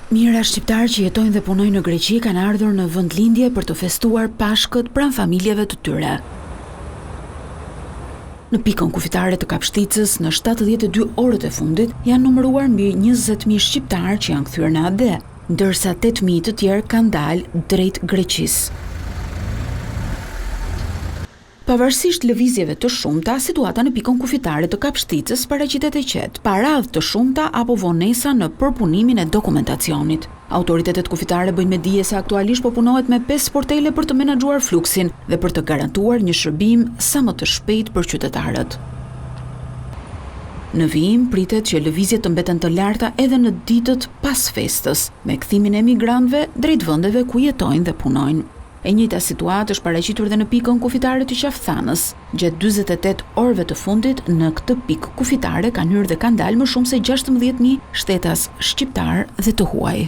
Mijëra shqiptarë që jetojnë dhe punojnë në Greqi kanë ardhur në vendlindje për të festuar Pashkët pranë familjeve të tyre. Në pikën kufitare të Kapshticës, në 72 orët e fundit, janë numëruar mbi 20.000 shqiptarë që janë kthyer në AD, ndërsa 8.000 të tjerë kanë dalë drejt Greqisë. Pavarësisht lëvizjeve të shumta, situata në pikën kufitare të Kapshticës paraqitet e qetë, pa radhë të shumta apo vonesa në përpunimin e dokumentacionit. Autoritetet kufitare bëjnë me dije se aktualisht po punohet me 5 sportele për të menaxhuar fluksin dhe për të garantuar një shërbim sa më të shpejtë për qytetarët. Në vijim pritet që lëvizjet të mbeten të larta edhe në ditët pas festës, me kthimin e emigrantëve drejt vendeve ku jetojnë dhe punojnë. E njëjta situatë është paraqitur dhe në pikën kufitare të Qafthanës. Gjatë 48 orëve të fundit, në këtë pikë kufitare kanë hyrë dhe kanë dalë më shumë se 16.000 shtetas shqiptar dhe të huaj.